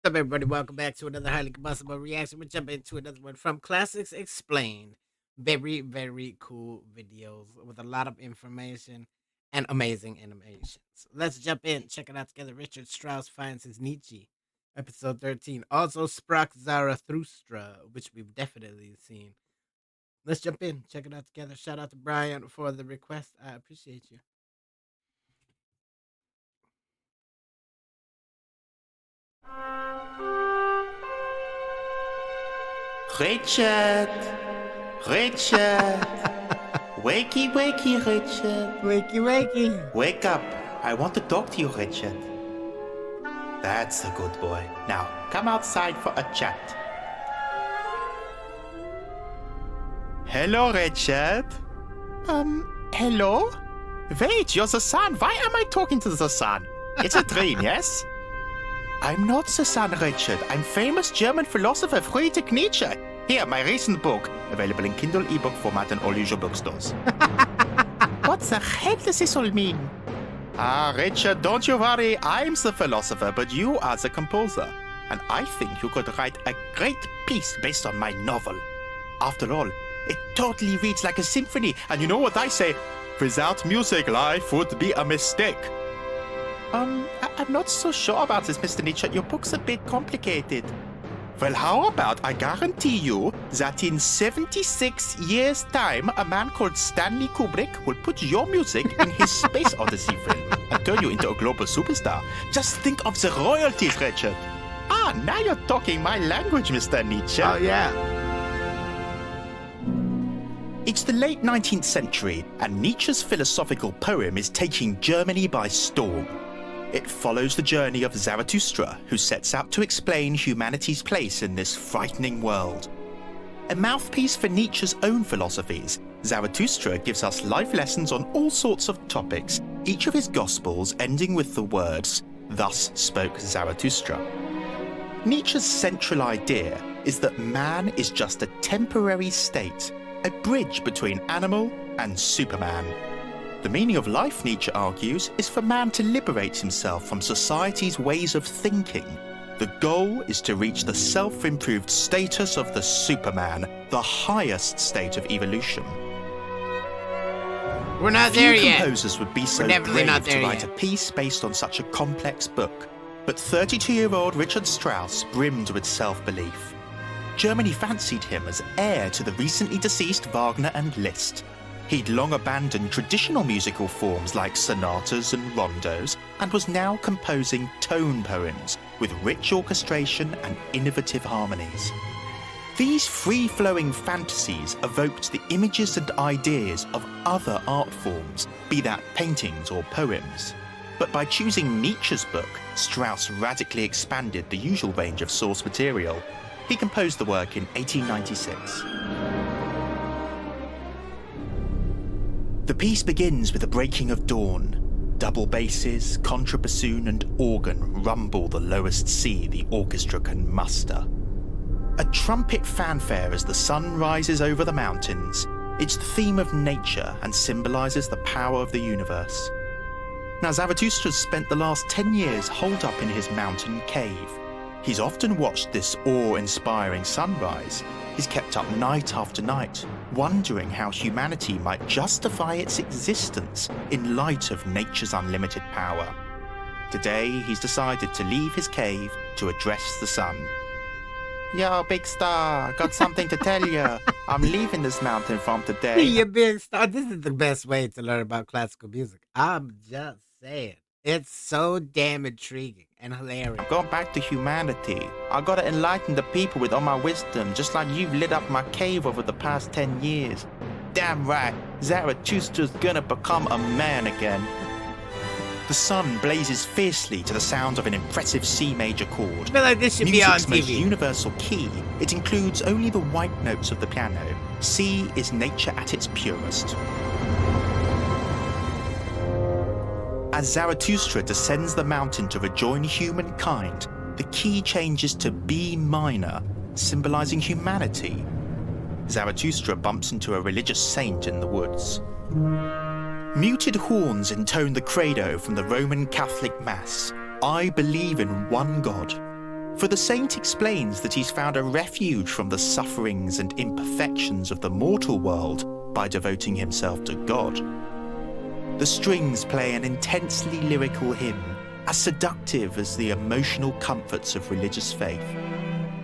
up, everybody? Welcome back to another highly combustible reaction. We're jumping into another one from Classics Explained. Very, very cool videos with a lot of information and amazing animations. Let's jump in, check it out together. Richard Strauss finds his Nietzsche, episode 13. Also, Sprach Zarathustra, which we've definitely seen. Let's jump in, check it out together. Shout out to Brian for the request. I appreciate you. Richard! Richard! Wakey, wakey, Richard! Wakey, wakey! Wake up! I want to talk to you, Richard. That's a good boy. Now, come outside for a chat. Hello, Richard. Hello? Wait, you're the sun. Why am I talking to the sun? It's a dream, yes? I'm not the son, Richard. I'm famous German philosopher Friedrich Nietzsche. Here, my recent book, available in Kindle ebook format in all usual bookstores. What the hell does this all mean? Ah, Richard, don't you worry. I'm the philosopher, but you are the composer. And I think you could write a great piece based on my novel. After all, it totally reads like a symphony. And you know what I say? Without music, life would be a mistake. I'm not so sure about this, Mr. Nietzsche. Your book's a bit complicated. Well, how about I guarantee you that in 76 years' time, a man called Stanley Kubrick will put your music in his Space Odyssey film and turn you into a global superstar. Just think of the royalties, Richard. Ah, now you're talking my language, Mr. Nietzsche. Oh, yeah. It's the late 19th century, and Nietzsche's philosophical poem is taking Germany by storm. It follows the journey of Zarathustra, who sets out to explain humanity's place in this frightening world. A mouthpiece for Nietzsche's own philosophies, Zarathustra gives us life lessons on all sorts of topics, each of his gospels ending with the words, "Thus spoke Zarathustra." Nietzsche's central idea is that man is just a temporary state, a bridge between animal and Superman. The meaning of life, Nietzsche argues, is for man to liberate himself from society's ways of thinking. The goal is to reach the self-improved status of the Superman, the highest state of evolution. We're not there Few yet. composers would be so definitely not brave to there write yet. a piece based on such a complex book, but 32-year-old Richard Strauss brimmed with self-belief. Germany fancied him as heir to the recently deceased Wagner and Liszt. He'd long abandoned traditional musical forms like sonatas and rondos and was now composing tone poems with rich orchestration and innovative harmonies. These free-flowing fantasies evoked the images and ideas of other art forms, be that paintings or poems. But by choosing Nietzsche's book, Strauss radically expanded the usual range of source material. He composed the work in 1896. The piece begins with the breaking of dawn. Double basses, contrabassoon and organ rumble the lowest C the orchestra can muster. A trumpet fanfare as the sun rises over the mountains. It's the theme of nature and symbolizes the power of the universe. Now, Zarathustra's spent the last 10 years holed up in his mountain cave. He's often watched this awe-inspiring sunrise. He's kept up night after night, wondering how humanity might justify its existence in light of nature's unlimited power. Today, he's decided to leave his cave to address the sun. Yo, big star, got something to tell you. I'm leaving this mountain from today. You big star. This is the best way to learn about classical music. I'm just saying. It's so damn intriguing and hilarious. Go back to humanity. I gotta enlighten the people with all my wisdom, just like you've lit up my cave over the past 10 years. Damn right, Zarathustra's gonna become a man again. The sun blazes fiercely to the sound of an impressive C major chord. I feel like this should be on Music's most TV. universal key, it includes only the white notes of the piano. C is nature at its purest. As Zarathustra descends the mountain to rejoin humankind, the key changes to B minor, symbolizing humanity. Zarathustra bumps into a religious saint in the woods. Muted horns intone the credo from the Roman Catholic Mass. I believe in one God. For the saint explains that he's found a refuge from the sufferings and imperfections of the mortal world by devoting himself to God. The strings play an intensely lyrical hymn, as seductive as the emotional comforts of religious faith.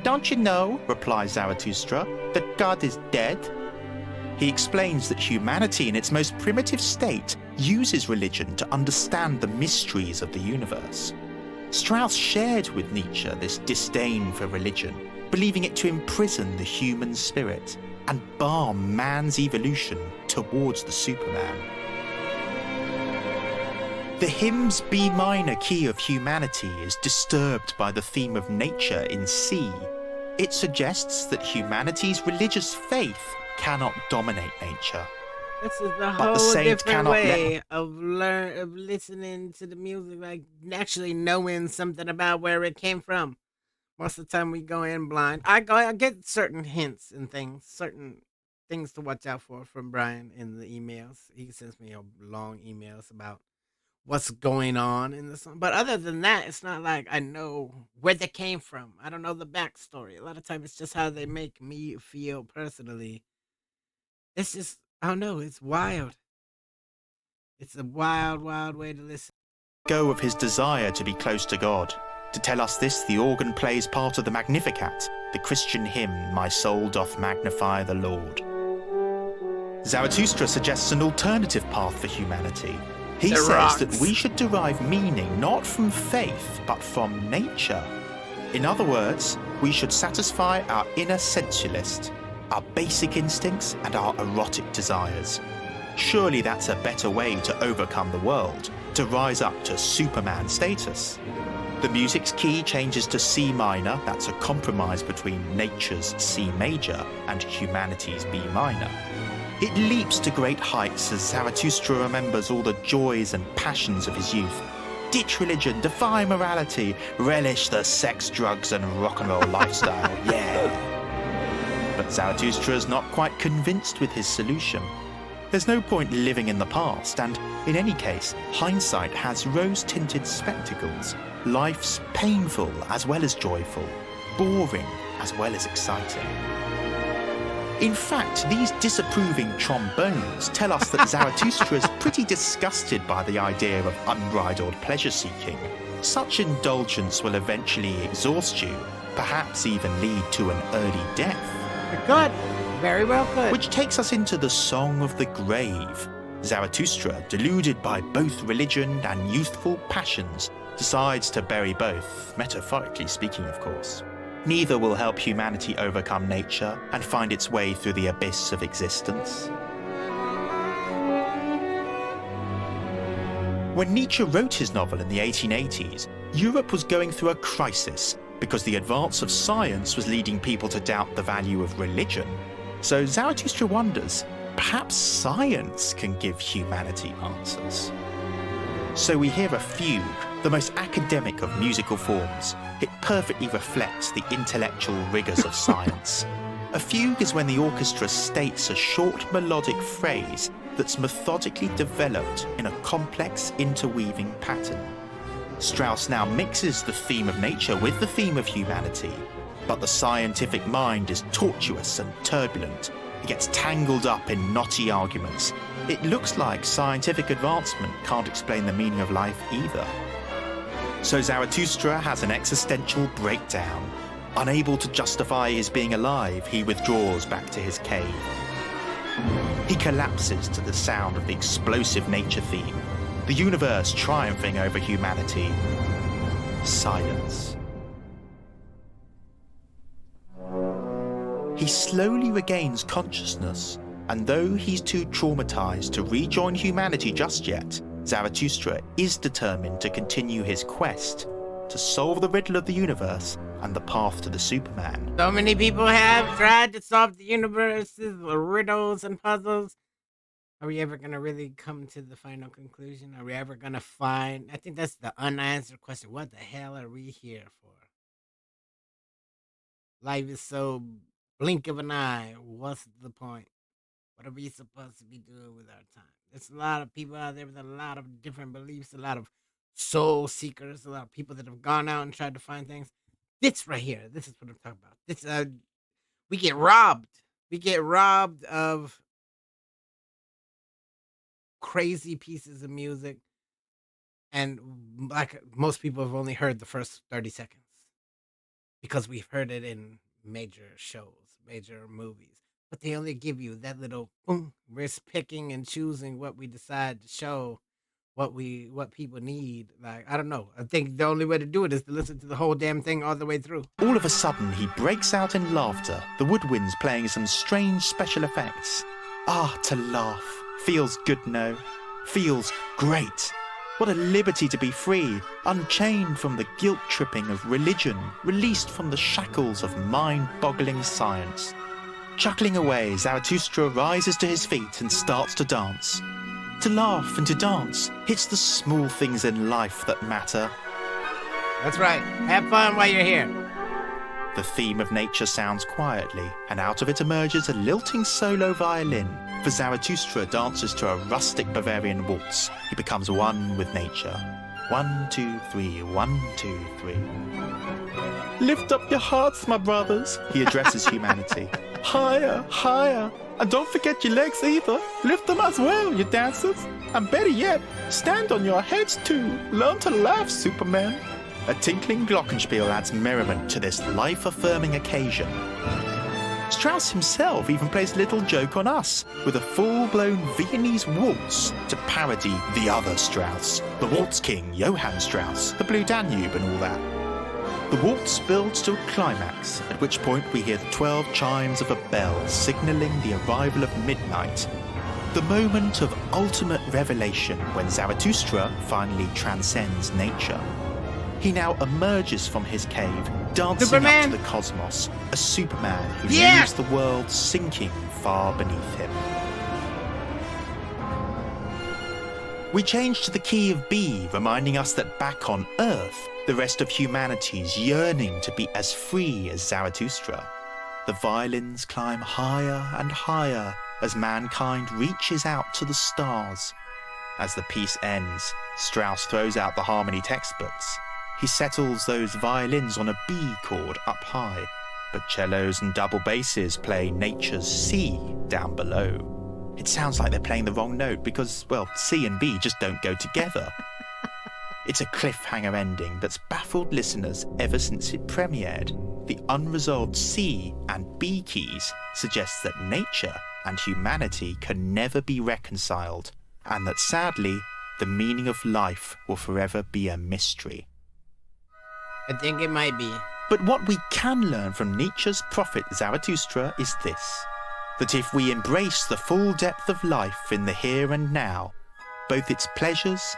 "Don't you know," replies Zarathustra, "that God is dead?" He explains that humanity in its most primitive state uses religion to understand the mysteries of the universe. Strauss shared with Nietzsche this disdain for religion, believing it to imprison the human spirit and bar man's evolution towards the Superman. The hymn's B minor key of humanity is disturbed by the theme of nature in C. It suggests that humanity's religious faith cannot dominate nature. This is a But the whole saint different cannot way of listening to the music, like actually knowing something about where it came from. Most of the time we go in blind. I get certain hints and things, certain things to watch out for from Brian in the emails. He sends me a long emails about what's going on in the song. But other than that, it's not like I know where they came from. I don't know the backstory. A lot of times it's just how they make me feel personally. It's just I don't know, it's wild. It's a wild, wild way to listen. Go of his desire to be close to God. To tell us this, the organ plays part of the Magnificat, the Christian hymn, "My soul doth magnify the Lord." Zarathustra suggests an alternative path for humanity. He The says rocks. that we should derive meaning not from faith, but from nature. In other words, we should satisfy our inner sensualist, our basic instincts and our erotic desires. Surely that's a better way to overcome the world, to rise up to Superman status. The music's key changes to C minor, that's a compromise between nature's C major and humanity's B minor. It leaps to great heights as Zarathustra remembers all the joys and passions of his youth. Ditch religion, defy morality, relish the sex, drugs and rock and roll lifestyle, yeah. But Zarathustra is not quite convinced with his solution. There's no point living in the past, and in any case, hindsight has rose-tinted spectacles. Life's painful as well as joyful, boring as well as exciting. In fact, these disapproving trombones tell us that Zarathustra is pretty disgusted by the idea of unbridled pleasure-seeking. Such indulgence will eventually exhaust you, perhaps even lead to an early death. Good. Very well good. Which takes us into the Song of the Grave. Zarathustra, deluded by both religion and youthful passions, decides to bury both, metaphorically speaking, of course. Neither will help humanity overcome nature and find its way through the abyss of existence. When Nietzsche wrote his novel in the 1880s, Europe was going through a crisis because the advance of science was leading people to doubt the value of religion. So Zarathustra wonders, perhaps science can give humanity answers. So we hear a fugue, the most academic of musical forms. It perfectly reflects the intellectual rigors of science. A fugue is when the orchestra states a short melodic phrase that's methodically developed in a complex interweaving pattern. Strauss now mixes the theme of nature with the theme of humanity, but the scientific mind is tortuous and turbulent. It gets tangled up in knotty arguments. It looks like scientific advancement can't explain the meaning of life either. So Zarathustra has an existential breakdown. Unable to justify his being alive, he withdraws back to his cave. He collapses to the sound of the explosive nature theme, the universe triumphing over humanity. Silence. He slowly regains consciousness, and though he's too traumatized to rejoin humanity just yet, Zarathustra is determined to continue his quest to solve the riddle of the universe and the path to the Superman. So many people have tried to solve the universe's riddles and puzzles. Are we ever going to really come to the final conclusion? Are we ever going to find? I think that's the unanswered question. What the hell are we here for? Life is so blink of an eye. What's the point? What are we supposed to be doing with our time? There's a lot of people out there with a lot of different beliefs, a lot of soul seekers, a lot of people that have gone out and tried to find things. This right here. This is what I'm talking about. This we get robbed. We get robbed of crazy pieces of music, and like most people have only heard the first 30 seconds because we've heard it in major shows, major movies. But they only give you that little boom. We're picking and choosing what we decide to show, what people need. Like, I don't know. I think the only way to do it is to listen to the whole damn thing all the way through. All of a sudden, he breaks out in laughter, the woodwinds playing some strange special effects. Ah, to laugh. Feels good, no? Feels great. What a liberty to be free, unchained from the guilt-tripping of religion, released from the shackles of mind-boggling science. Chuckling away, Zarathustra rises to his feet and starts to dance. To laugh and to dance, it's the small things in life that matter. That's right. Have fun while you're here. The theme of nature sounds quietly, and out of it emerges a lilting solo violin. For Zarathustra dances to a rustic Bavarian waltz. He becomes one with nature. 1, 2, 3, 1, 2, 3. Lift up your hearts, my brothers, he addresses humanity. Higher, higher. And don't forget your legs either. Lift them as well, you dancers. And better yet, stand on your heads too. Learn to laugh, Superman. A tinkling glockenspiel adds merriment to this life-affirming occasion. Strauss himself even plays a little joke on us with a full-blown Viennese waltz to parody the other Strauss, the waltz king Johann Strauss, the Blue Danube and all that. The waltz builds to a climax, at which point we hear the 12 chimes of a bell signalling the arrival of midnight. The moment of ultimate revelation when Zarathustra finally transcends nature. He now emerges from his cave, dancing Superman. up to the cosmos, a Superman who Yeah. leaves the world sinking far beneath him. We change to the key of B, reminding us that back on Earth, the rest of humanity is yearning to be as free as Zarathustra. The violins climb higher and higher as mankind reaches out to the stars. As the piece ends, Strauss throws out the harmony textbooks. He settles those violins on a B chord up high, but cellos and double basses play nature's C down below. It sounds like they're playing the wrong note because, well, C and B just don't go together. It's a cliffhanger ending that's baffled listeners ever since it premiered. The unresolved C and B keys suggest that nature and humanity can never be reconciled, and that sadly, the meaning of life will forever be a mystery. I think it might be. But what we can learn from Nietzsche's prophet Zarathustra is this: that if we embrace the full depth of life in the here and now, both its pleasures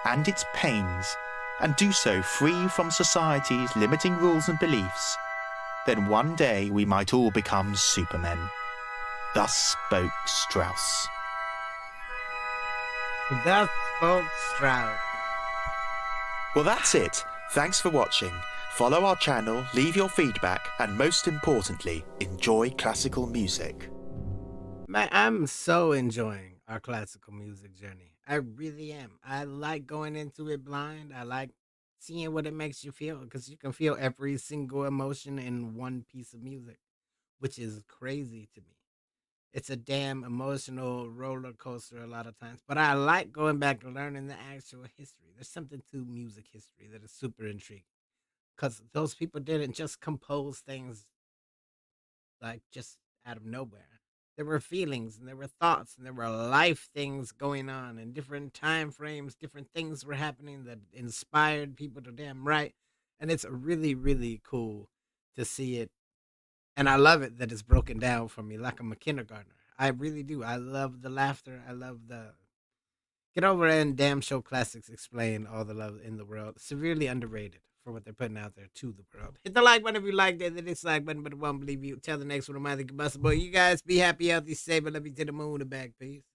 and its pains, and do so free from society's limiting rules and beliefs, then one day we might all become supermen. Thus spoke Strauss. Thus spoke Strauss. Well, that's it. Thanks for watching. Follow our channel, leave your feedback, and most importantly, enjoy classical music. Man, I'm so enjoying our classical music journey. I really am. I like going into it blind. I like seeing what it makes you feel because you can feel every single emotion in one piece of music, which is crazy to me. It's a damn emotional roller coaster a lot of times, but I like going back and learning the actual history. There's something to music history that is super intriguing because those people didn't just compose things like just out of nowhere. There were feelings and there were thoughts and there were life things going on in different time frames. Different things were happening that inspired people to damn write, and it's really really cool to see it. And I love it that it's broken down for me like I'm a kindergartner. I really do. I love the laughter. I love the get over it and damn show classics explain all the love in the world. Severely underrated for what they're putting out there to the world. Hit the like button if you liked it. The dislike button, but it won't believe you. Tell the next one of my combustible. You guys be happy, healthy, safe, and let me to the moon and back. Peace.